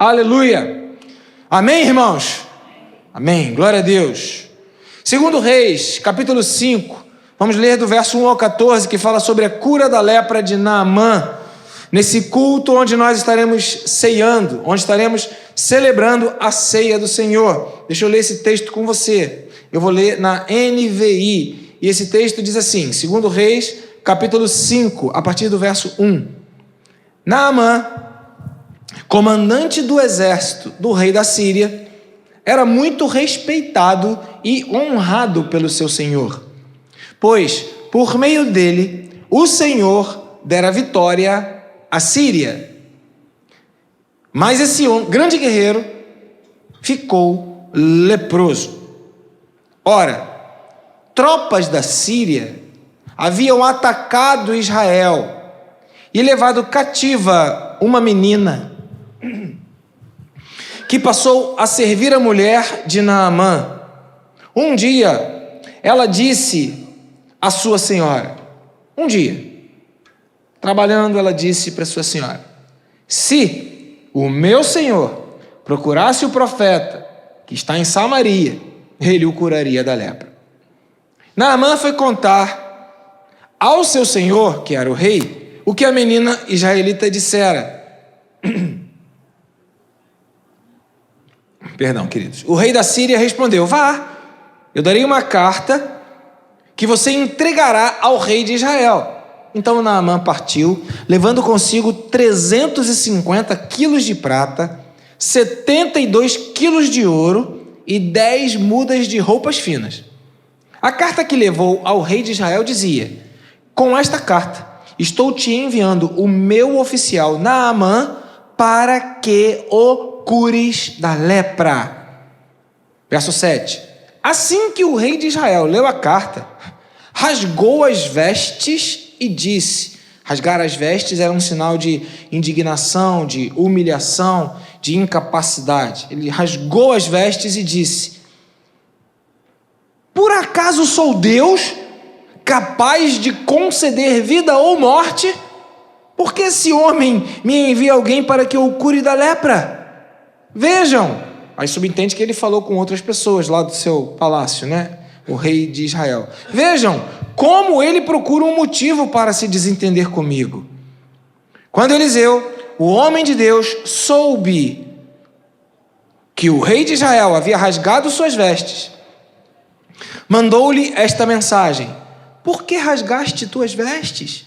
Aleluia. Amém, irmãos? Amém. Glória a Deus. Segundo Reis, capítulo 5. Vamos ler do verso 1 ao 14, que fala sobre a cura da lepra de Naamã. Nesse culto onde nós estaremos ceando, onde estaremos celebrando a ceia do Senhor. Deixa eu ler esse texto com você. Eu vou ler na NVI. E esse texto diz assim, segundo Reis, capítulo 5, a partir do verso 1. Naamã, comandante do exército do rei da Síria, era muito respeitado e honrado pelo seu senhor, pois, por meio dele, o Senhor dera vitória à Síria. Mas esse grande guerreiro ficou leproso. Ora, tropas da Síria haviam atacado Israel e levado cativa uma menina que passou a servir a mulher de Naamã. Um dia, ela disse à sua senhora, trabalhando, ela disse para sua senhora, se o meu senhor procurasse o profeta que está em Samaria, ele o curaria da lepra. Naamã foi contar ao seu senhor, que era o rei, o que a menina israelita dissera. Perdão, queridos. O rei da Síria respondeu, vá, eu darei uma carta que você entregará ao rei de Israel. Então Naamã partiu, levando consigo 350 quilos de prata, 72 quilos de ouro e 10 mudas de roupas finas. A carta que levou ao rei de Israel dizia, com esta carta, estou te enviando o meu oficial Naamã para que o cures da lepra. Verso 7. Assim que o rei de Israel leu a carta, rasgou as vestes e disse, rasgar as vestes era um sinal de indignação, de humilhação, de incapacidade. Ele rasgou as vestes e disse, por acaso sou Deus capaz de conceder vida ou morte? Por que esse homem me envia alguém para que eu o cure da lepra? Vejam, aí subentende que ele falou com outras pessoas lá do seu palácio, né? O rei de Israel. Vejam como ele procura um motivo para se desentender comigo. Quando Eliseu, o homem de Deus, soube que o rei de Israel havia rasgado suas vestes, mandou-lhe esta mensagem, por que rasgaste tuas vestes?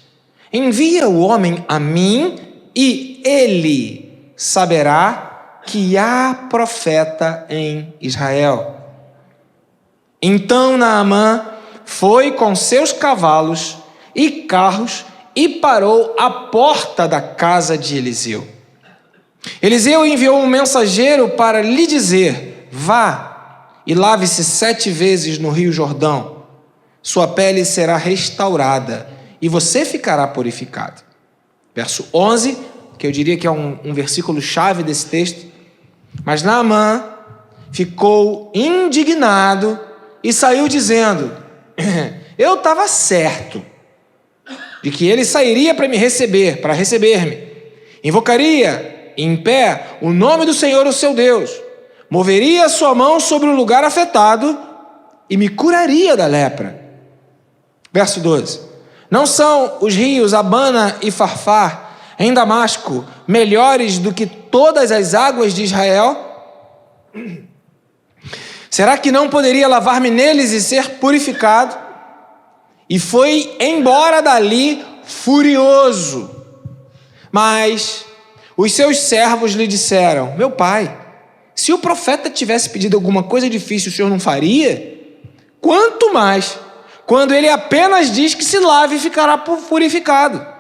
Envia o homem a mim e ele saberá que há profeta em Israel. Então Naamã foi com seus cavalos e carros e parou à porta da casa de Eliseu. Eliseu enviou um mensageiro para lhe dizer, vá e lave-se 7 vezes no rio Jordão. Sua pele será restaurada e você ficará purificado. Verso 11, que eu diria que é um versículo chave desse texto. Mas Naamã ficou indignado e saiu dizendo, eu estava certo de que ele sairia para receber-me, invocaria em pé o nome do Senhor, o seu Deus, moveria a sua mão sobre o lugar afetado e me curaria da lepra. Verso 12, não são os rios Abana e Farfar em Damasco melhores do que todas as águas de Israel? Será que não poderia lavar-me neles e ser purificado? E foi embora dali furioso. Mas os seus servos lhe disseram, meu pai, se o profeta tivesse pedido alguma coisa difícil, o senhor não faria? Quanto mais, quando ele apenas diz que se lave e ficará purificado.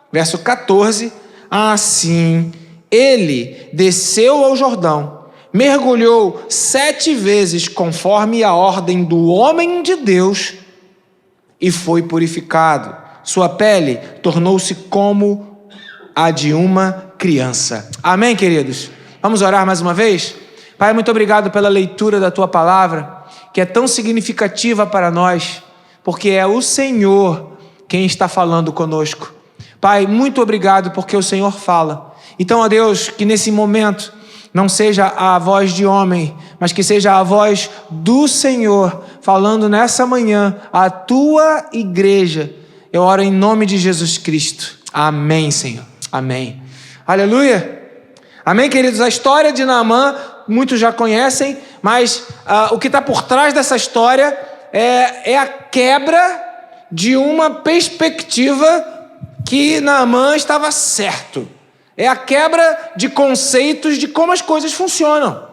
Verso 14, assim ele desceu ao Jordão, mergulhou 7 vezes conforme a ordem do homem de Deus e foi purificado. Sua pele tornou-se como a de uma criança. Amém, queridos? Vamos orar mais uma vez? Pai, muito obrigado pela leitura da Tua palavra, que é tão significativa para nós, porque é o Senhor quem está falando conosco. Pai, muito obrigado porque o Senhor fala. Então, ó Deus, que nesse momento não seja a voz de homem, mas que seja a voz do Senhor, falando nessa manhã à tua igreja. Eu oro em nome de Jesus Cristo. Amém, Senhor. Amém. Aleluia. Amém, queridos? A história de Naamã, muitos já conhecem, mas o que está por trás dessa história é a quebra de uma perspectiva que Naamã estava certo. É a quebra de conceitos de como as coisas funcionam.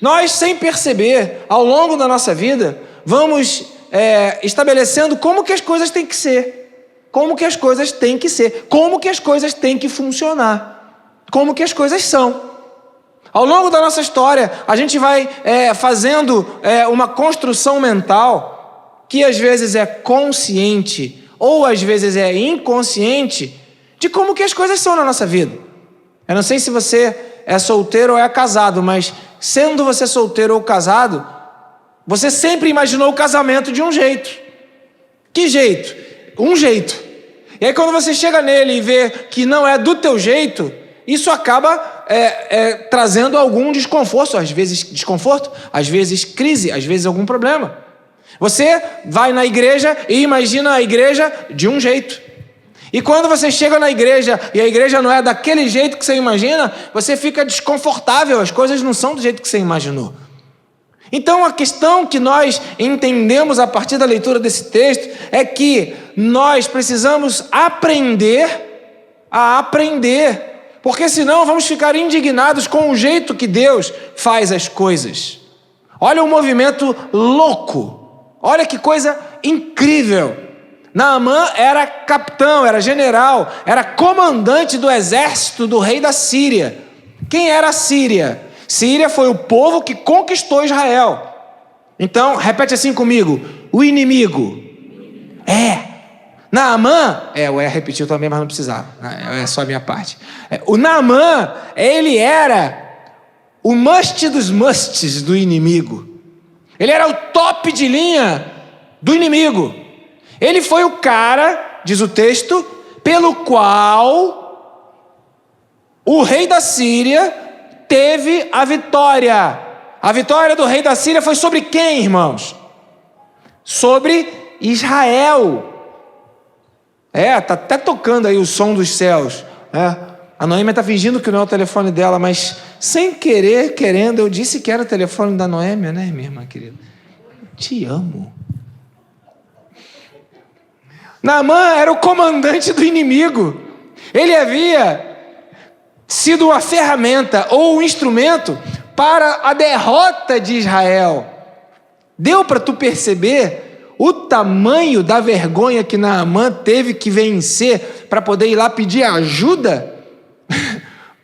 Nós, sem perceber, ao longo da nossa vida, vamos estabelecendo como que as coisas têm que ser, como que as coisas têm que ser, como que as coisas têm que funcionar, como que as coisas são. Ao longo da nossa história, a gente vai fazendo uma construção mental que às vezes é consciente ou às vezes é inconsciente de como que as coisas são na nossa vida. Eu não sei se você é solteiro ou é casado, mas sendo você solteiro ou casado, você sempre imaginou o casamento de um jeito. Que jeito? Um jeito. E aí quando você chega nele e vê que não é do teu jeito, isso acaba trazendo algum desconforto, às vezes crise, às vezes algum problema. Você vai na igreja e imagina a igreja de um jeito. E quando você chega na igreja e a igreja não é daquele jeito que você imagina, você fica desconfortável, as coisas não são do jeito que você imaginou. Então a questão que nós entendemos a partir da leitura desse texto é que nós precisamos aprender a aprender, porque senão vamos ficar indignados com o jeito que Deus faz as coisas. Olha o movimento louco. Olha que coisa incrível. Naamã era capitão, era general, era comandante do exército do rei da Síria. Quem era a Síria? Síria foi o povo que conquistou Israel. Então, repete assim comigo: o inimigo. Naamã, o repetiu também, mas não precisava. É só a minha parte. O Naamã, ele era o must dos musts do inimigo. Ele era o top de linha do inimigo. Ele foi o cara, diz o texto, pelo qual o rei da Síria teve a vitória. A vitória do rei da Síria foi sobre quem, irmãos? Sobre Israel. Tá até tocando aí o som dos céus. A Noêmia está fingindo que não é o telefone dela, mas sem querer, querendo, eu disse que era o telefone da Noêmia, né, minha irmã querida? Te amo. Naamã era o comandante do inimigo. Ele havia sido uma ferramenta ou um instrumento para a derrota de Israel. Deu para tu perceber o tamanho da vergonha que Naamã teve que vencer para poder ir lá pedir ajuda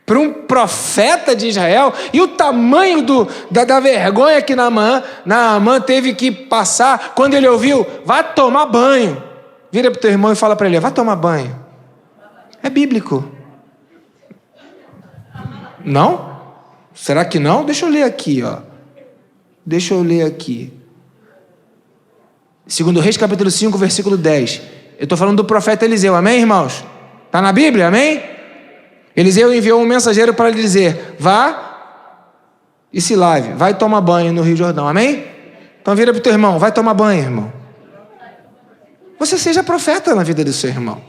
para um profeta de Israel, e o tamanho da vergonha que Naamã teve que passar quando ele ouviu: vá tomar banho. Vira para o teu irmão e fala para ele: vá tomar banho. É bíblico. Não? Será que não? Deixa eu ler aqui, Deixa eu ler aqui. 2 Reis, capítulo 5, versículo 10. Eu estou falando do profeta Eliseu, amém, irmãos? Está na Bíblia, amém? Eliseu enviou um mensageiro para lhe dizer: vá e se lave, vai tomar banho no Rio Jordão, amém? Então vira para o teu irmão: vai tomar banho, irmão. Você seja profeta na vida do seu irmão.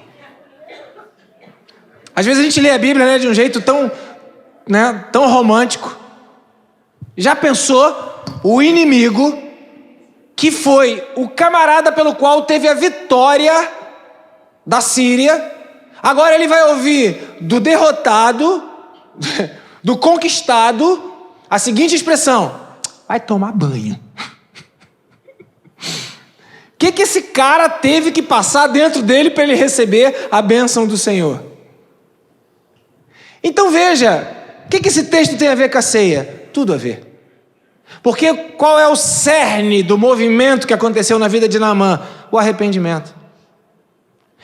Às vezes a gente lê a Bíblia, de um jeito tão romântico. Já pensou o inimigo, que foi o camarada pelo qual teve a vitória da Síria, agora ele vai ouvir do derrotado, do conquistado, a seguinte expressão: vai tomar banho. O que esse cara teve que passar dentro dele para ele receber a bênção do Senhor? Então veja, o que esse texto tem a ver com a ceia? Tudo a ver. Porque qual é o cerne do movimento que aconteceu na vida de Naamã? O arrependimento.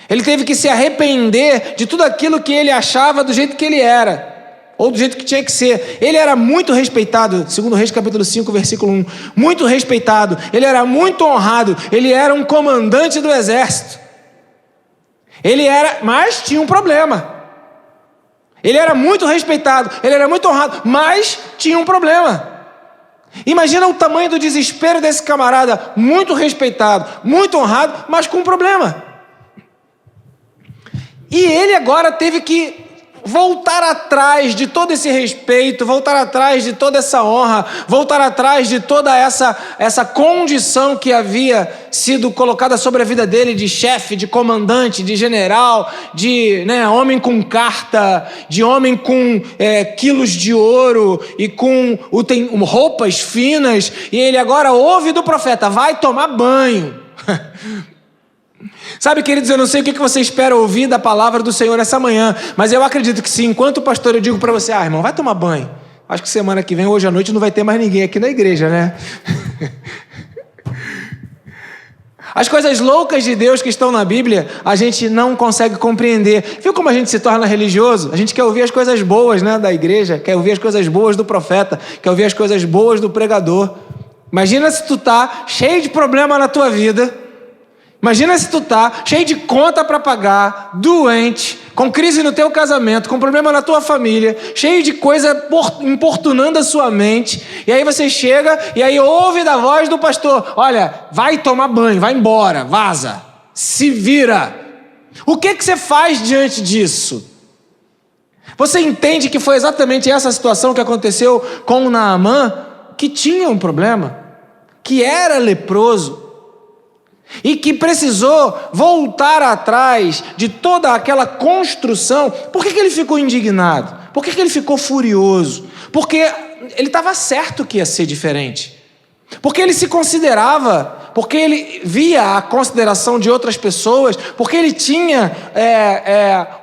Ele teve que se arrepender de tudo aquilo que ele achava do jeito que ele era, ou do jeito que tinha que ser. Ele era muito respeitado, 2 Reis capítulo 5, versículo 1, muito respeitado, ele era muito honrado, ele era um comandante do exército. Mas tinha um problema. Ele era muito respeitado, ele era muito honrado, mas tinha um problema. Imagina o tamanho do desespero desse camarada, muito respeitado, muito honrado, mas com um problema. E ele agora teve que voltar atrás de todo esse respeito, voltar atrás de toda essa honra, voltar atrás de toda essa condição que havia sido colocada sobre a vida dele de chefe, de comandante, de general, de homem com carta, de homem com quilos de ouro e com roupas finas. E ele agora ouve do profeta: vai tomar banho. Sabe, queridos, eu não sei o que você espera ouvir da palavra do Senhor essa manhã, mas eu acredito que se enquanto pastor eu digo para você: irmão, vai tomar banho. Acho que semana que vem, hoje à noite, não vai ter mais ninguém aqui na igreja, né? As coisas loucas de Deus que estão na Bíblia, a gente não consegue compreender. Viu como a gente se torna religioso? A gente quer ouvir as coisas boas, da igreja, quer ouvir as coisas boas do profeta, quer ouvir as coisas boas do pregador. Imagina se tu tá cheio de problema na tua vida. Imagina se tu tá cheio de conta para pagar, doente, com crise no teu casamento, com problema na tua família, cheio de coisa importunando a sua mente, e aí você chega e aí ouve da voz do pastor: olha, vai tomar banho, vai embora, vaza, se vira. O que você faz diante disso? Você entende que foi exatamente essa situação que aconteceu com Naamã, que tinha um problema, que era leproso, e que precisou voltar atrás de toda aquela construção. Por que ele ficou indignado? Por que ele ficou furioso? Porque ele estava certo que ia ser diferente. Porque ele se considerava, porque ele via a consideração de outras pessoas, porque ele tinha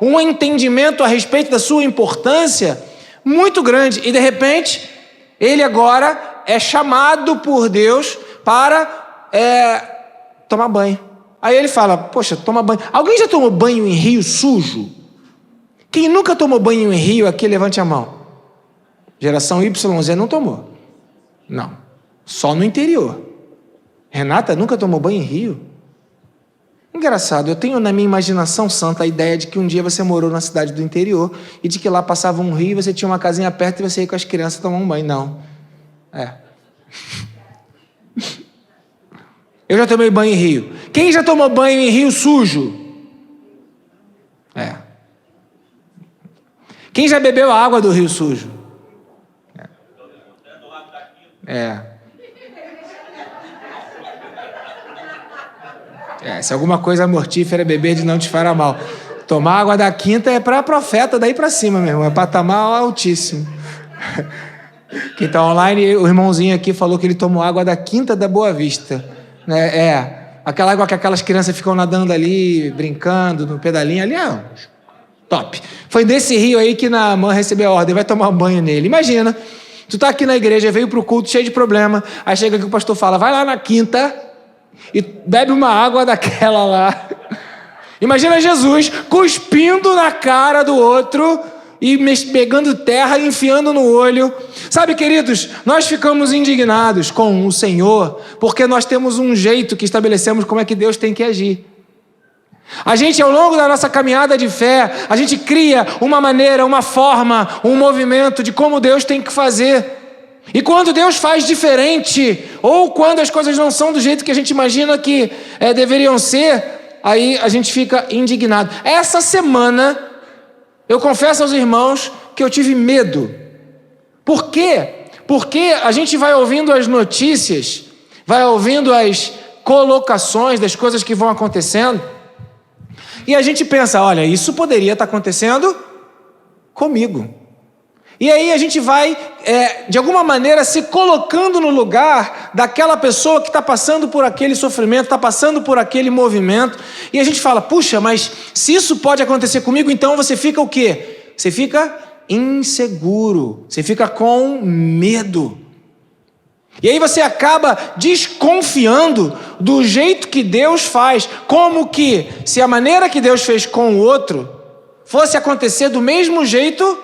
um entendimento a respeito da sua importância muito grande. E de repente, ele agora é chamado por Deus para tomar banho. Aí ele fala: poxa, toma banho. Alguém já tomou banho em rio sujo? Quem nunca tomou banho em rio aqui, levante a mão. Geração YZ não tomou. Não, só no interior. Renata nunca tomou banho em rio? Engraçado, eu tenho na minha imaginação santa a ideia de que um dia você morou na cidade do interior e de que lá passava um rio, você tinha uma casinha perto e você ia com as crianças tomar um banho. Não. Eu já tomei banho em rio. Quem já tomou banho em rio sujo? Quem já bebeu a água do rio sujo? Se alguma coisa mortífera beber, de não te fará mal. Tomar água da quinta é para profeta, daí para cima mesmo, é patamar altíssimo. Quem está online, o irmãozinho aqui falou que ele tomou água da quinta da Boa Vista. Aquela água que aquelas crianças ficam nadando ali, brincando no pedalinho ali, top. Foi desse rio aí que Naamã recebeu a ordem: vai tomar banho nele. Imagina, tu tá aqui na igreja, veio pro culto cheio de problema, aí chega aqui o pastor fala: vai lá na quinta e bebe uma água daquela lá. Imagina Jesus cuspindo na cara do outro e pegando terra e enfiando no olho. Sabe, queridos, nós ficamos indignados com o Senhor porque nós temos um jeito que estabelecemos como é que Deus tem que agir. A gente, ao longo da nossa caminhada de fé, a gente cria uma maneira, uma forma, um movimento de como Deus tem que fazer. E quando Deus faz diferente, ou quando as coisas não são do jeito que a gente imagina que deveriam ser, aí a gente fica indignado. Essa semana, eu confesso aos irmãos que eu tive medo. Por quê? Porque a gente vai ouvindo as notícias, vai ouvindo as colocações das coisas que vão acontecendo, e a gente pensa: olha, isso poderia estar acontecendo comigo. E aí a gente vai, de alguma maneira, se colocando no lugar daquela pessoa que está passando por aquele sofrimento, está passando por aquele movimento, e a gente fala: puxa, mas se isso pode acontecer comigo, então você fica o quê? Você fica inseguro, você fica com medo. E aí você acaba desconfiando do jeito que Deus faz, como que se a maneira que Deus fez com o outro fosse acontecer do mesmo jeito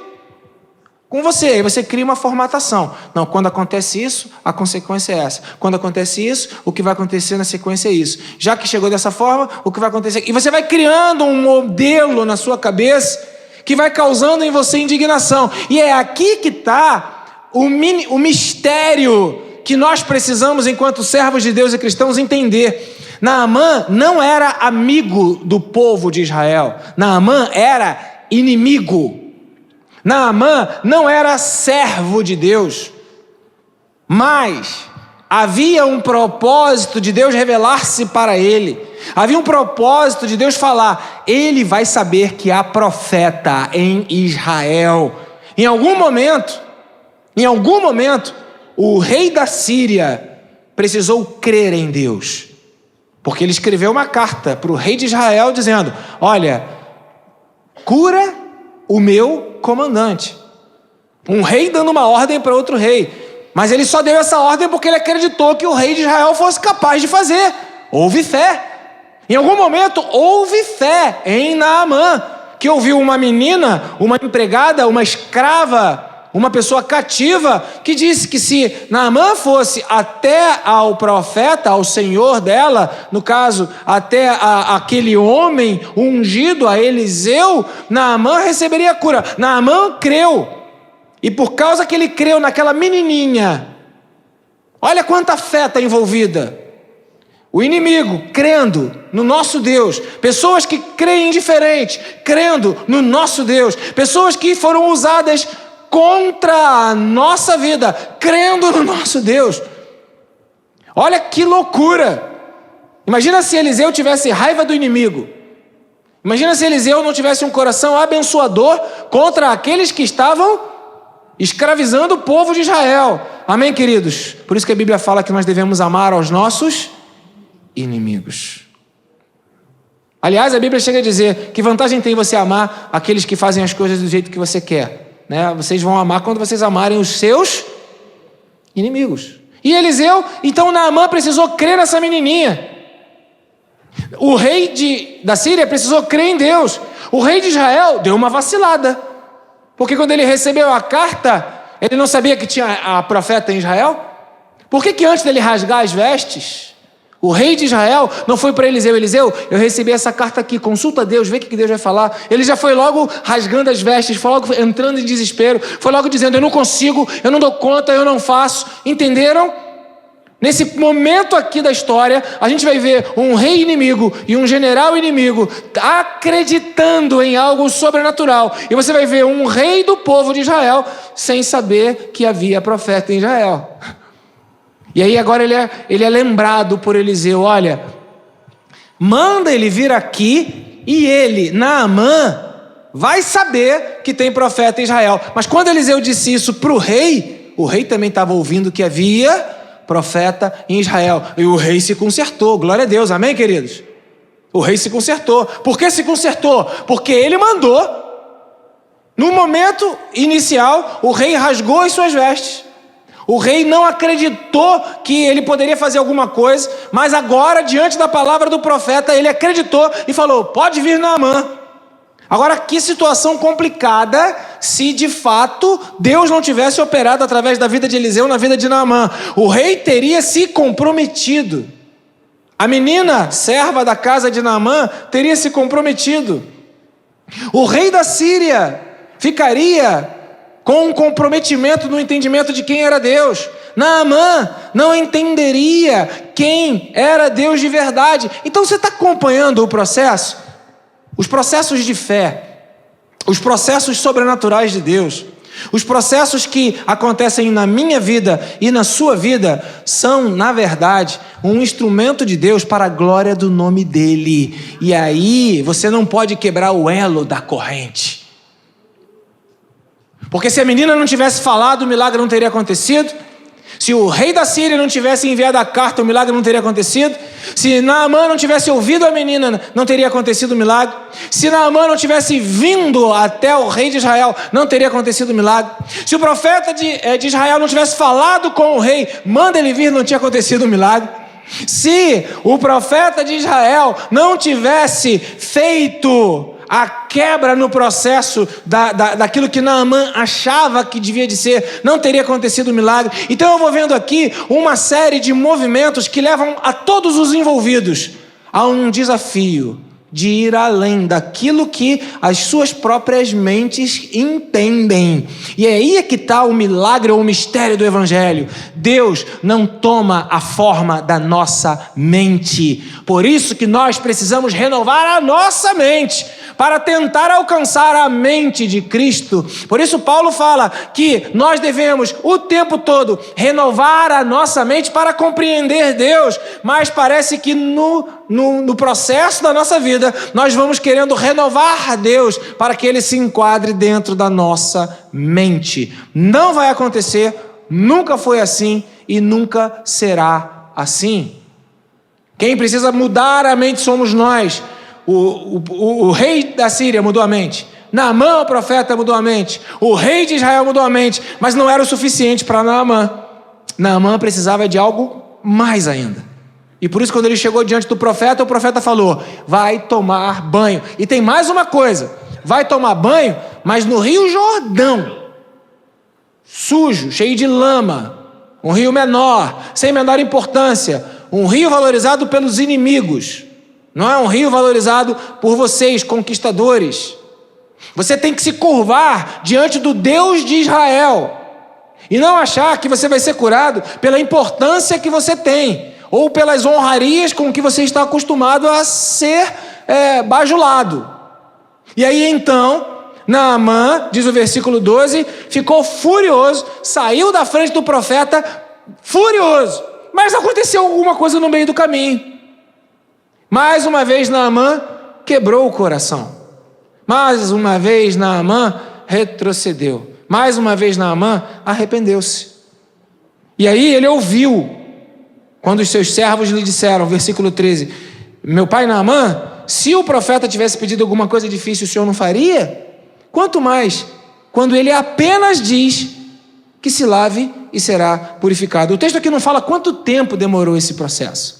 com você. Aí você cria uma formatação. Não, quando acontece isso, a consequência é essa. Quando acontece isso, o que vai acontecer na sequência é isso. Já que chegou dessa forma, o que vai acontecer... E você vai criando um modelo na sua cabeça, que vai causando em você indignação. E é aqui que está o mistério que nós precisamos, enquanto servos de Deus e cristãos, entender. Naamã não era amigo do povo de Israel. Naamã era inimigo. Naamã não era servo de Deus. Mas havia um propósito de Deus revelar-se para ele. Havia um propósito de Deus falar: ele vai saber que há profeta em Israel. Em algum momento, o rei da Síria precisou crer em Deus. Porque ele escreveu uma carta para o rei de Israel dizendo: olha, cura o meu comandante. Um rei dando uma ordem para outro rei. Mas ele só deu essa ordem porque ele acreditou que o rei de Israel fosse capaz de fazer. Houve fé. Em algum momento houve fé em Naamã, que ouviu uma menina, uma empregada, uma escrava, uma pessoa cativa, que disse que se Naamã fosse até ao profeta, ao senhor dela, no caso, até aquele homem ungido, a Eliseu, Naamã receberia a cura. Naamã creu, e por causa que ele creu naquela menininha, olha quanta fé está envolvida. O inimigo crendo no nosso Deus, pessoas que creem diferente, crendo no nosso Deus, pessoas que foram usadas contra a nossa vida, crendo no nosso Deus. Olha que loucura. Imagina se Eliseu tivesse raiva do inimigo. Imagina se Eliseu não tivesse um coração abençoador contra aqueles que estavam escravizando o povo de Israel. Amém, queridos? Por isso que a Bíblia fala que nós devemos amar aos nossos inimigos. Aliás, a Bíblia chega a dizer: que vantagem tem você amar aqueles que fazem as coisas do jeito que você quer? Vocês vão amar quando vocês amarem os seus inimigos. E Eliseu, então Naamã precisou crer nessa menininha. O rei da Síria precisou crer em Deus. O rei de Israel deu uma vacilada, porque quando ele recebeu a carta, ele não sabia que tinha a profeta em Israel. Por que antes dele rasgar as vestes, o rei de Israel não foi para Eliseu: Eliseu, eu recebi essa carta aqui, consulta Deus, vê o que Deus vai falar. Ele já foi logo rasgando as vestes, foi logo entrando em desespero, foi logo dizendo: eu não consigo, eu não dou conta, eu não faço. Entenderam? Nesse momento aqui da história, a gente vai ver um rei inimigo e um general inimigo acreditando em algo sobrenatural. E você vai ver um rei do povo de Israel sem saber que havia profeta em Israel. E aí agora ele é lembrado por Eliseu: olha, manda ele vir aqui e ele, Naamã, vai saber que tem profeta em Israel. Mas quando Eliseu disse isso para o rei também estava ouvindo que havia profeta em Israel. E o rei se consertou, glória a Deus, amém, queridos? O rei se consertou. Por que se consertou? Porque ele mandou. No momento inicial, o rei rasgou as suas vestes. O rei não acreditou que ele poderia fazer alguma coisa, mas agora, diante da palavra do profeta, ele acreditou e falou: pode vir Naamã. Agora, que situação complicada se de fato Deus não tivesse operado através da vida de Eliseu na vida de Naamã. O rei teria se comprometido. A menina, serva da casa de Naamã, teria se comprometido. O rei da Síria ficaria com um comprometimento no entendimento de quem era Deus. Naamã não entenderia quem era Deus de verdade. Então você está acompanhando o processo? Os processos de fé, os processos sobrenaturais de Deus, os processos que acontecem na minha vida e na sua vida são, na verdade, um instrumento de Deus para a glória do nome dEle. E aí você não pode quebrar o elo da corrente. Porque se a menina não tivesse falado, o milagre não teria acontecido. Se o rei da Síria não tivesse enviado a carta, o milagre não teria acontecido. Se Naamã não tivesse ouvido a menina, não teria acontecido o milagre. Se Naamã não tivesse vindo até o rei de Israel, não teria acontecido o milagre. Se o profeta de Israel não tivesse falado com o rei, manda ele vir, não tinha acontecido o milagre. Se o profeta de Israel não tivesse feito a quebra no processo daquilo que Naamã achava que devia de ser, não teria acontecido o milagre. Então eu vou vendo aqui uma série de movimentos que levam a todos os envolvidos a um desafio. de ir além daquilo que as suas próprias mentes entendem. E é aí que está o milagre ou o mistério do Evangelho. Deus não toma a forma da nossa mente. Por isso que nós precisamos renovar a nossa mente, para tentar alcançar a mente de Cristo. Por isso Paulo fala que nós devemos o tempo todo renovar a nossa mente para compreender Deus, mas parece que no processo da nossa vida, nós vamos querendo renovar Deus para que Ele se enquadre dentro da nossa mente. Não vai acontecer, nunca foi assim e nunca será assim. Quem precisa mudar a mente somos nós. O rei da Síria mudou a mente. Naamã, o profeta, mudou a mente. O rei de Israel mudou a mente, mas não era o suficiente para Naamã. Naamã precisava de algo mais ainda. E por isso, quando ele chegou diante do profeta, o profeta falou: vai tomar banho. E tem mais uma coisa: vai tomar banho, mas no rio Jordão, sujo, cheio de lama, um rio menor, sem menor importância, um rio valorizado pelos inimigos. Não é um rio valorizado por vocês, conquistadores. Você tem que se curvar diante do Deus de Israel e não achar que você vai ser curado pela importância que você tem ou pelas honrarias com que você está acostumado a ser bajulado. E aí então Naamã, diz o versículo 12, ficou furioso, saiu da frente do profeta furioso, mas aconteceu alguma coisa no meio do caminho. Mais uma vez Naamã quebrou o coração. Mais uma vez Naamã retrocedeu. Mais uma vez Naamã arrependeu-se. E aí ele ouviu, quando os seus servos lhe disseram, versículo 13, meu pai Naamã, se o profeta tivesse pedido alguma coisa difícil, o senhor não faria? Quanto mais, quando ele apenas diz que se lave e será purificado. O texto aqui não fala quanto tempo demorou esse processo.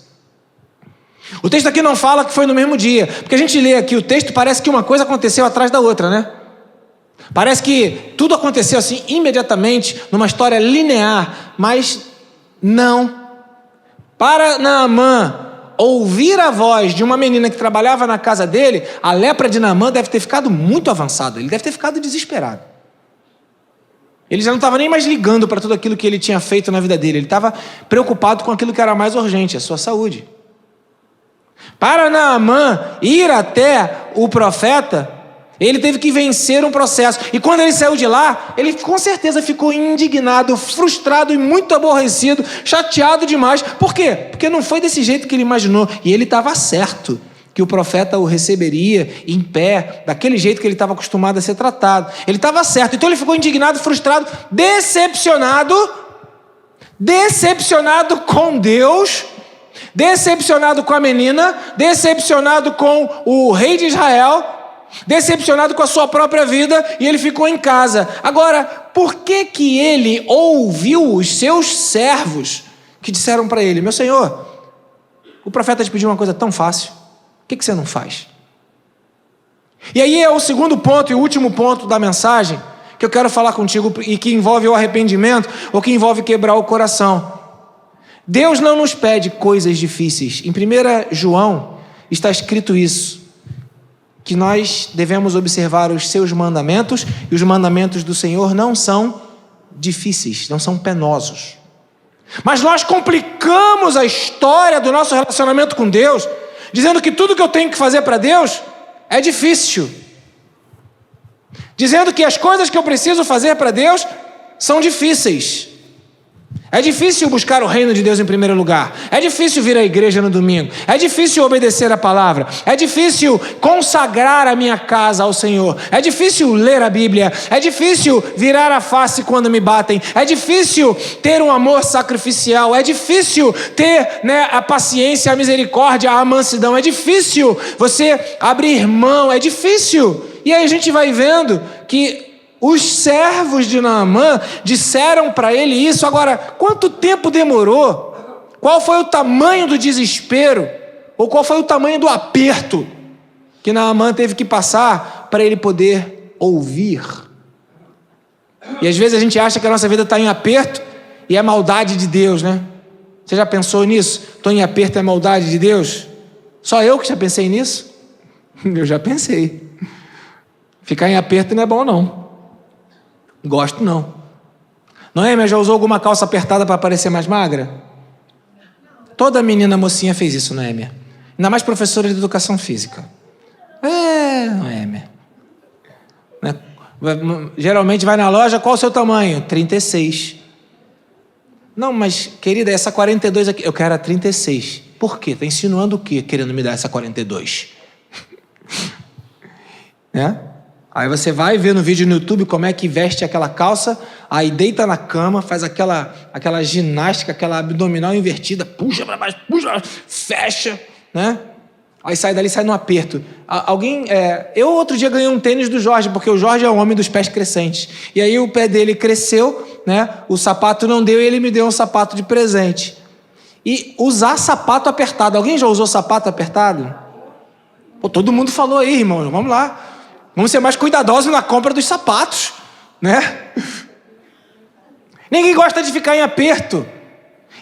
O texto aqui não fala que foi no mesmo dia, porque a gente lê aqui o texto, parece que uma coisa aconteceu atrás da outra, né? Parece que tudo aconteceu assim imediatamente, numa história linear, mas não. Para Naamã ouvir a voz de uma menina que trabalhava na casa dele, a lepra de Naamã deve ter ficado muito avançada, ele deve ter ficado desesperado. Ele já não estava nem mais ligando para tudo aquilo que ele tinha feito na vida dele, ele estava preocupado com aquilo que era mais urgente, a sua saúde. Para Naamã ir até o profeta, ele teve que vencer um processo. E quando ele saiu de lá, ele com certeza ficou indignado, frustrado e muito aborrecido, chateado demais. Por quê? Porque não foi desse jeito que ele imaginou. E ele estava certo que o profeta o receberia em pé, daquele jeito que ele estava acostumado a ser tratado. Ele estava certo. Então ele ficou indignado, frustrado, decepcionado com Deus, decepcionado com a menina, decepcionado com o rei de Israel, decepcionado com a sua própria vida, e ele ficou em casa. Agora, por que ele ouviu os seus servos que disseram para ele: meu senhor, o profeta te pediu uma coisa tão fácil, por que você não faz? E aí é o segundo ponto e o último ponto da mensagem que eu quero falar contigo, e que envolve o arrependimento, ou que envolve quebrar o coração. Deus não nos pede coisas difíceis. Em 1 João está escrito isso, que nós devemos observar os seus mandamentos, e os mandamentos do Senhor não são difíceis, não são penosos. Mas nós complicamos a história do nosso relacionamento com Deus, dizendo que tudo que eu tenho que fazer para Deus é difícil, dizendo que as coisas que eu preciso fazer para Deus são difíceis. É difícil buscar o reino de Deus em primeiro lugar. É difícil vir à igreja no domingo. É difícil obedecer a palavra. É difícil consagrar a minha casa ao Senhor. É difícil ler a Bíblia. É difícil virar a face quando me batem. É difícil ter um amor sacrificial. É difícil ter, a paciência, a misericórdia, a mansidão. É difícil você abrir mão. É difícil. E aí a gente vai vendo que os servos de Naamã disseram para ele isso. Agora, quanto tempo demorou? Qual foi o tamanho do desespero? Ou qual foi o tamanho do aperto que Naamã teve que passar para ele poder ouvir? E às vezes a gente acha que a nossa vida está em aperto e é maldade de Deus, né? Você já pensou nisso? Estou em aperto, é maldade de Deus? Só eu que já pensei nisso? Eu já pensei. Ficar em aperto não é bom, não. Gosto, não. Noêmia, já usou alguma calça apertada para parecer mais magra? Toda menina mocinha fez isso, Noêmia. Ainda mais professora de educação física. Noêmia. Né? Geralmente vai na loja, qual o seu tamanho? 36. Não, mas, querida, essa 42 aqui, eu quero a 36. Por quê? Está insinuando o quê, querendo me dar essa 42? Né? Aí você vai ver no vídeo no YouTube como é que veste aquela calça, aí deita na cama, faz aquela ginástica, aquela abdominal invertida, puxa para baixo, puxa, fecha, né? Aí sai dali, sai no aperto. Eu outro dia ganhei um tênis do Jorge, porque o Jorge é um homem dos pés crescentes. E aí o pé dele cresceu, né? O sapato não deu e ele me deu um sapato de presente. E usar sapato apertado. Alguém já usou sapato apertado? Pô, todo mundo falou aí, irmão. Vamos lá. Vamos ser mais cuidadosos na compra dos sapatos, né? Ninguém gosta de ficar em aperto.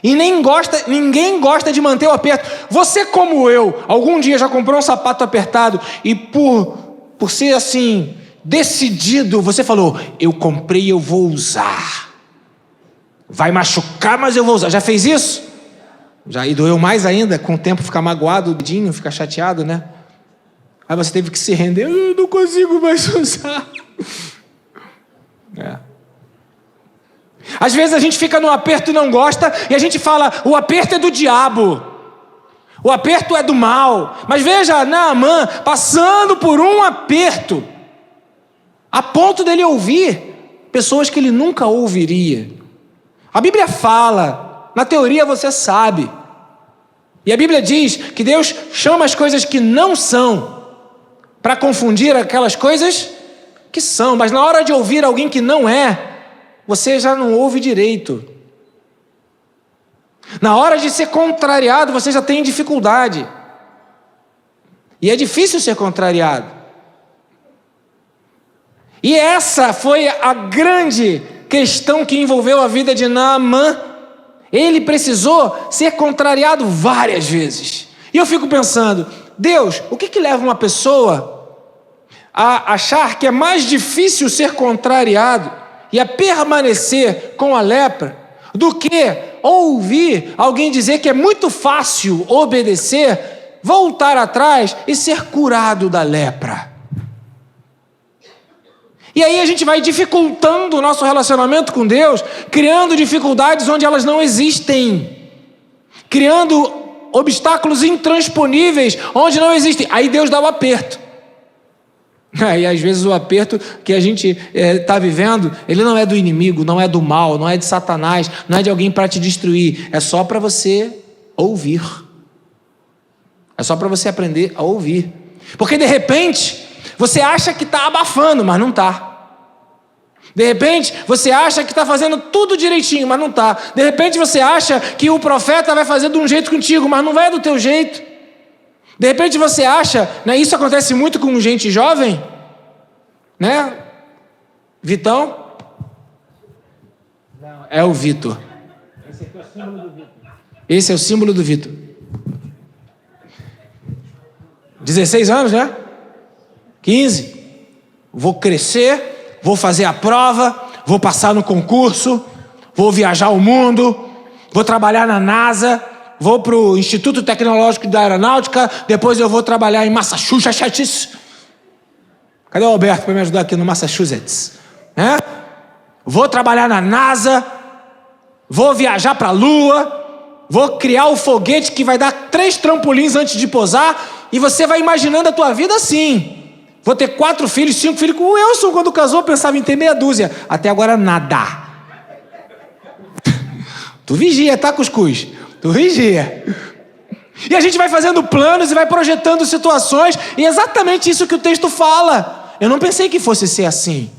E ninguém gosta de manter o aperto. Você, como eu, algum dia já comprou um sapato apertado e por ser assim, decidido, você falou, eu comprei e eu vou usar. Vai machucar, mas eu vou usar. Já fez isso? Já, e doeu mais ainda, com o tempo fica magoado, o dedinho fica chateado, né? Aí você teve que se render, eu não consigo mais usar. Às vezes a gente fica no aperto e não gosta, e a gente fala, o aperto é do diabo, o aperto é do mal. Mas veja, Naamã passando por um aperto, a ponto dele ouvir pessoas que ele nunca ouviria. A Bíblia fala, na teoria você sabe, e a Bíblia diz que Deus chama as coisas que não são, para confundir aquelas coisas que são, mas na hora de ouvir alguém que não é, você já não ouve direito. Na hora de ser contrariado, você já tem dificuldade. E é difícil ser contrariado. E essa foi a grande questão que envolveu a vida de Naamã. Ele precisou ser contrariado várias vezes. E eu fico pensando, Deus, o que leva uma pessoa a achar que é mais difícil ser contrariado e a permanecer com a lepra, do que ouvir alguém dizer que é muito fácil obedecer, voltar atrás e ser curado da lepra? E aí a gente vai dificultando o nosso relacionamento com Deus, criando dificuldades onde elas não existem, criando obstáculos intransponíveis onde não existem. Aí Deus dá o aperto. Aí às vezes o aperto que a gente está vivendo, ele não é do inimigo, não é do mal, não é de Satanás, não é de alguém para te destruir, é só para você ouvir, é só para você aprender a ouvir, porque de repente você acha que está abafando, mas não está. De repente você acha que está fazendo tudo direitinho, mas não está. De repente você acha que o profeta vai fazer de um jeito contigo, mas não vai do teu jeito. De repente você acha, né, isso acontece muito com gente jovem, né? Vitão? Não, é o Vitor. Esse aqui é o símbolo do Vitor. Esse é o símbolo do Vitor. 16 anos, né? 15. Vou crescer, vou fazer a prova, vou passar no concurso, vou viajar o mundo, vou trabalhar na NASA, vou para o Instituto Tecnológico da Aeronáutica, depois eu vou trabalhar em Massachusetts. Cadê o Alberto para me ajudar aqui no Massachusetts? Vou trabalhar na NASA, vou viajar para a Lua, vou criar o foguete que vai dar 3 trampolins antes de pousar, e você vai imaginando a tua vida assim. Vou ter 4 filhos, 5 filhos. O Wilson, quando casou, pensava em ter meia dúzia. Até agora, nada. Tu vigia, tá, cuscuz? Tu vigia. E a gente vai fazendo planos e vai projetando situações, e é exatamente isso que o texto fala. Eu não pensei que fosse ser assim.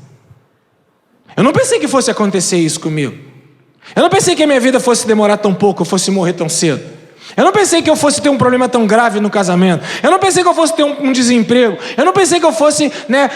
Eu não pensei que fosse acontecer isso comigo. Eu não pensei que a minha vida fosse demorar tão pouco, eu fosse morrer tão cedo. Eu não pensei que eu fosse ter um problema tão grave no casamento. Eu não pensei que eu fosse ter um desemprego. Eu não pensei que eu fosse,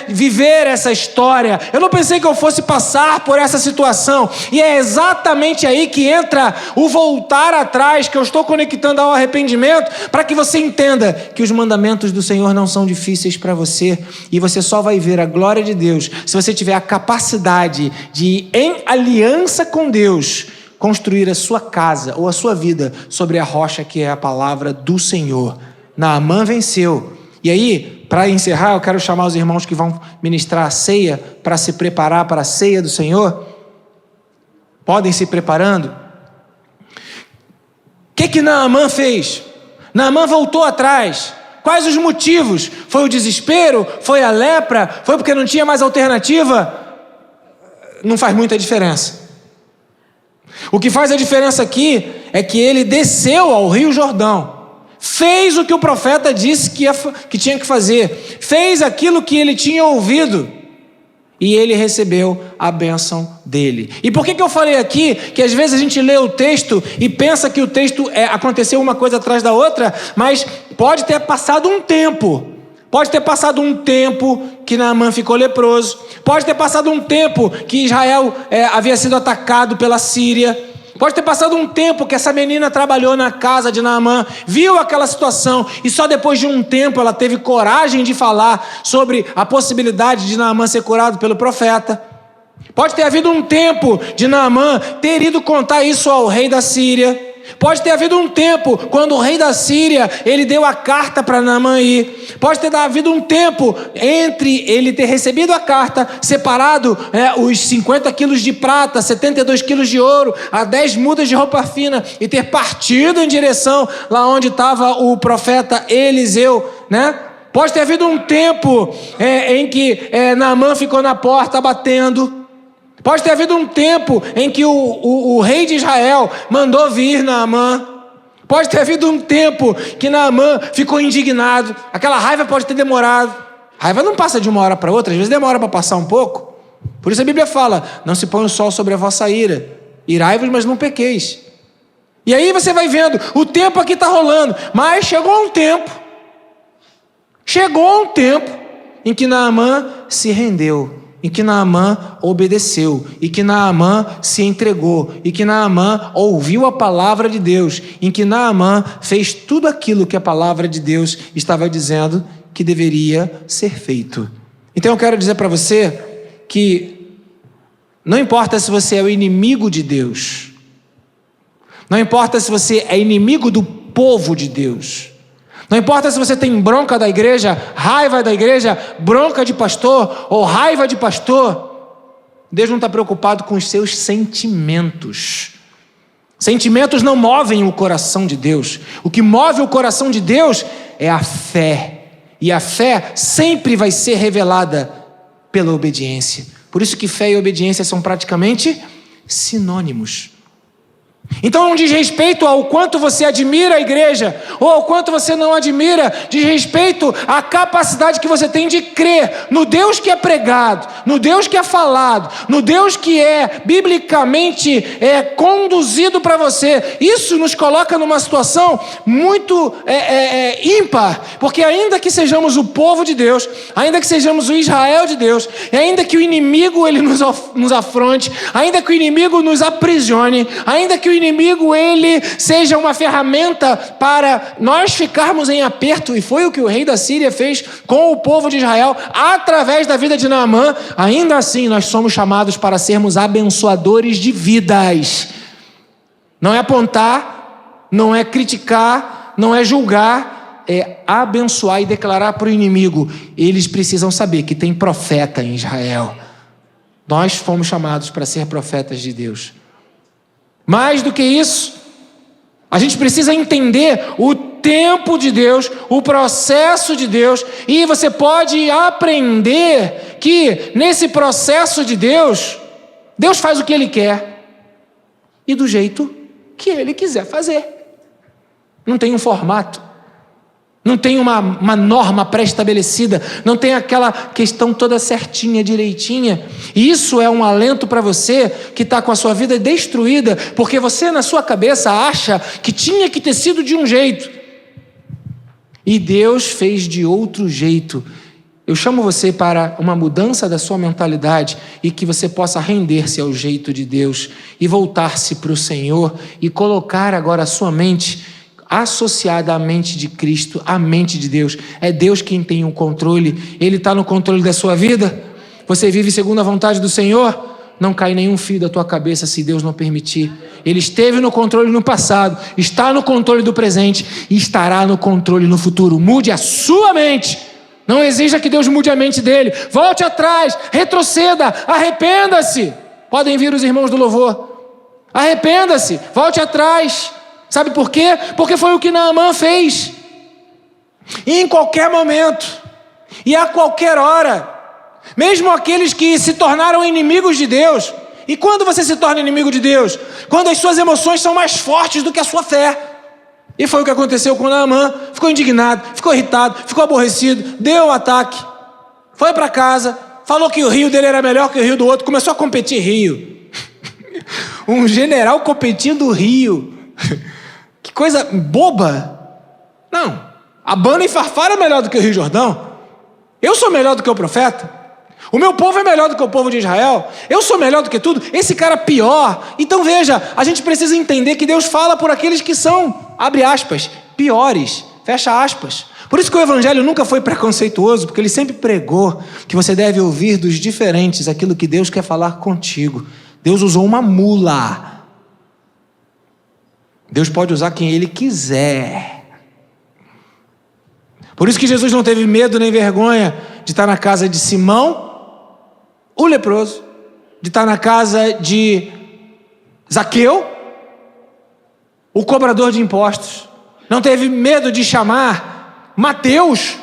viver essa história. Eu não pensei que eu fosse passar por essa situação. E é exatamente aí que entra o voltar atrás, que eu estou conectando ao arrependimento, para que você entenda que os mandamentos do Senhor não são difíceis para você. E você só vai ver a glória de Deus se você tiver a capacidade de, em aliança com Deus, construir a sua casa ou a sua vida sobre a rocha que é a palavra do Senhor. Naamã venceu. E aí, para encerrar, eu quero chamar os irmãos que vão ministrar a ceia para se preparar para a ceia do Senhor. Podem se preparando. O que Naamã fez? Naamã voltou atrás. Quais os motivos? Foi o desespero? Foi a lepra? Foi porque não tinha mais alternativa? Não faz muita diferença. O que faz a diferença aqui é que ele desceu ao Rio Jordão, fez o que o profeta disse que tinha que fazer, fez aquilo que ele tinha ouvido, e ele recebeu a bênção dele. E por que eu falei aqui que às vezes a gente lê o texto e pensa que o texto aconteceu uma coisa atrás da outra, mas pode ter passado um tempo. Pode ter passado um tempo que Naamã ficou leproso. Pode ter passado um tempo que Israel havia sido atacado pela Síria. Pode ter passado um tempo que essa menina trabalhou na casa de Naamã, viu aquela situação e só depois de um tempo ela teve coragem de falar sobre a possibilidade de Naamã ser curado pelo profeta. Pode ter havido um tempo de Naamã ter ido contar isso ao rei da Síria. Pode ter havido um tempo, quando o rei da Síria, ele deu a carta para Naamã ir. Pode ter havido um tempo entre ele ter recebido a carta, separado os 50 quilos de prata, 72 quilos de ouro, a 10 mudas de roupa fina, e ter partido em direção lá onde estava o profeta Eliseu, Pode ter havido um tempo em que Naamã ficou na porta batendo. Pode ter havido um tempo em que o rei de Israel mandou vir Naamã. Pode ter havido um tempo que Naamã ficou indignado. Aquela raiva pode ter demorado. A raiva não passa de uma hora para outra, às vezes demora para passar um pouco. Por isso a Bíblia fala: não se põe o sol sobre a vossa ira. Irai-vos, mas não pequeis. E aí você vai vendo, o tempo aqui está rolando, mas chegou um tempo em que Naamã se rendeu, em que Naamã obedeceu, e que Naamã se entregou, e que Naamã ouviu a palavra de Deus, em que Naamã fez tudo aquilo que a palavra de Deus estava dizendo que deveria ser feito. Então eu quero dizer para você que não importa se você é o inimigo de Deus, não importa se você é inimigo do povo de Deus, não importa se você tem bronca da igreja, raiva da igreja, bronca de pastor ou raiva de pastor, Deus não está preocupado com os seus sentimentos. Sentimentos não movem o coração de Deus. O que move o coração de Deus é a fé. E a fé sempre vai ser revelada pela obediência. Por isso que fé e obediência são praticamente sinônimos. Então não diz respeito ao quanto você admira a igreja ou ao quanto você não admira, diz respeito à capacidade que você tem de crer no Deus que é pregado, no Deus que é falado, no Deus que é biblicamente conduzido para você. Isso nos coloca numa situação muito ímpar, porque ainda que sejamos o povo de Deus, ainda que sejamos o Israel de Deus, e ainda que o inimigo ele nos afronte, ainda que o inimigo nos aprisione, ainda que o inimigo ele seja uma ferramenta para nós ficarmos em aperto, e foi o que o rei da Síria fez com o povo de Israel através da vida de Naamã, ainda assim nós somos chamados para sermos abençoadores de vidas. Não é apontar, não é criticar, não é julgar, é abençoar e declarar para o inimigo: eles precisam saber que tem profeta em Israel. Nós fomos chamados para ser profetas de Deus. Mais do que isso, a gente precisa entender o tempo de Deus, o processo de Deus, e você pode aprender que nesse processo de Deus, Deus faz o que Ele quer e do jeito que Ele quiser fazer. Não tem um formato, Não tem uma norma pré-estabelecida, não tem aquela questão toda certinha, direitinha. E isso é um alento para você que está com a sua vida destruída, porque você na sua cabeça acha que tinha que ter sido de um jeito. E Deus fez de outro jeito. Eu chamo você para uma mudança da sua mentalidade e que você possa render-se ao jeito de Deus e voltar-se para o Senhor e colocar agora a sua mente associada à mente de Cristo, à mente de Deus. É Deus quem tem o controle. Ele está no controle da sua vida. Você vive segundo a vontade do Senhor. Não cai nenhum fio da tua cabeça se Deus não permitir. Ele esteve no controle no passado, está no controle do presente e estará no controle no futuro. Mude a sua mente. Não exija que Deus mude a mente dele. Volte atrás, retroceda, arrependa-se. Podem vir os irmãos do louvor. Arrependa-se, volte atrás. Sabe por quê? Porque foi o que Naamã fez. E em qualquer momento, e a qualquer hora, mesmo aqueles que se tornaram inimigos de Deus. E quando você se torna inimigo de Deus? Quando as suas emoções são mais fortes do que a sua fé. E foi o que aconteceu com Naamã. Ficou indignado, ficou irritado, ficou aborrecido, deu um ataque, foi para casa, falou que o rio dele era melhor que o rio do outro, começou a competir rio. Um general competindo o rio. Que coisa boba. Não, Abana e Farfar é melhor do que o Rio Jordão. Eu sou melhor do que o profeta. O meu povo é melhor do que o povo de Israel. Eu sou melhor do que tudo. Esse cara pior. Então veja, a gente precisa entender que Deus fala por aqueles que são, abre aspas, piores, fecha aspas. Por isso que o evangelho nunca foi preconceituoso, porque ele sempre pregou que você deve ouvir dos diferentes aquilo que Deus quer falar contigo. Deus usou uma mula. Deus pode usar quem Ele quiser. Por isso que Jesus não teve medo nem vergonha de estar na casa de Simão, o leproso, de estar na casa de Zaqueu, o cobrador de impostos. Não teve medo de chamar Mateus,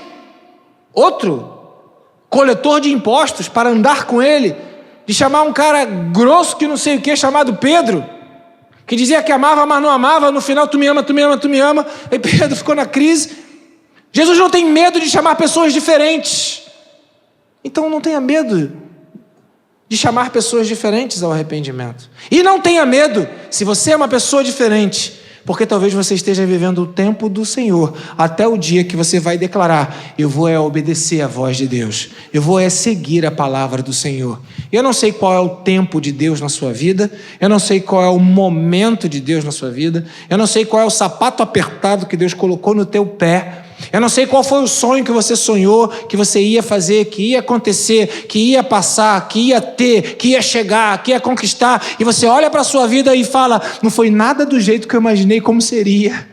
outro coletor de impostos, para andar com ele, de chamar um cara grosso que não sei o que, chamado Pedro, que dizia que amava, mas não amava, no final tu me ama, tu me ama, tu me ama. E Pedro ficou na crise. Jesus não tem medo de chamar pessoas diferentes. Então não tenha medo de chamar pessoas diferentes ao arrependimento. E não tenha medo se você é uma pessoa diferente, porque talvez você esteja vivendo o tempo do Senhor, até o dia que você vai declarar: eu vou obedecer a voz de Deus, eu vou seguir a palavra do Senhor. Eu não sei qual é o tempo de Deus na sua vida, eu não sei qual é o momento de Deus na sua vida, eu não sei qual é o sapato apertado que Deus colocou no teu pé, eu não sei qual foi o sonho que você sonhou, que você ia fazer, que ia acontecer, que ia passar, que ia ter, que ia chegar, que ia conquistar, e você olha para a sua vida e fala: não foi nada do jeito que eu imaginei como seria.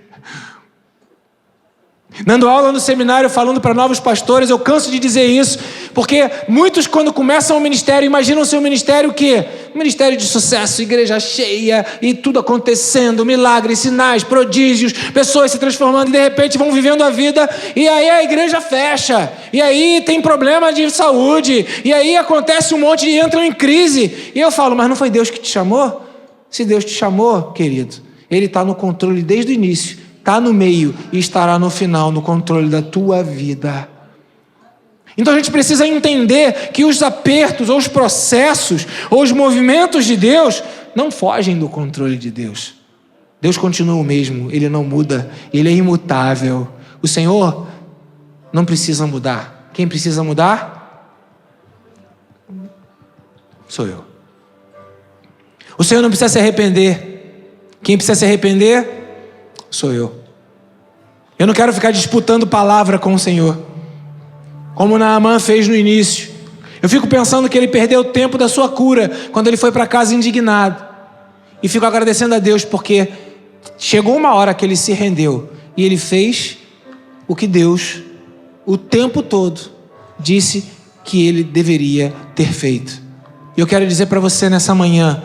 Dando aula no seminário, falando para novos pastores, eu canso de dizer isso, porque muitos quando começam o ministério, imaginam seu ministério o quê? Ministério de sucesso, igreja cheia, e tudo acontecendo, milagres, sinais, prodígios, pessoas se transformando, e de repente vão vivendo a vida, e aí a igreja fecha, e aí tem problema de saúde, e aí acontece um monte, e entram em crise, e eu falo: mas não foi Deus que te chamou? Se Deus te chamou, querido, Ele está no controle desde o início, está no meio e estará no final, no controle da tua vida. Então a gente precisa entender que os apertos, ou os processos, ou os movimentos de Deus não fogem do controle de Deus. Deus continua o mesmo, Ele não muda, Ele é imutável. O Senhor não precisa mudar. Quem precisa mudar? Sou eu. O Senhor não precisa se arrepender. Quem precisa se arrepender? Sou eu. Eu não quero ficar disputando palavra com o Senhor, como Naamã fez no início. Eu fico pensando que ele perdeu o tempo da sua cura, quando ele foi para casa indignado. E fico agradecendo a Deus, porque chegou uma hora que ele se rendeu, e ele fez o que Deus, o tempo todo, disse que ele deveria ter feito. E eu quero dizer para você nessa manhã: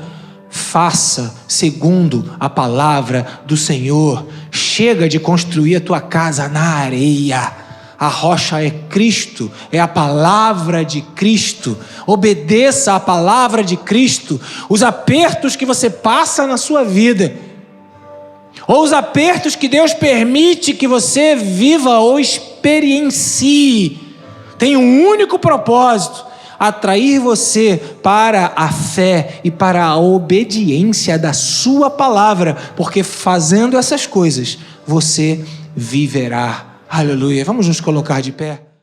faça segundo a palavra do Senhor. Chega de construir a tua casa na areia. A rocha é Cristo, é a palavra de Cristo. Obedeça a palavra de Cristo. Os apertos que você passa na sua vida, ou os apertos que Deus permite que você viva ou experiencie, tem um único propósito: atrair você para a fé e para a obediência da sua palavra, porque fazendo essas coisas, você viverá. Aleluia. Vamos nos colocar de pé?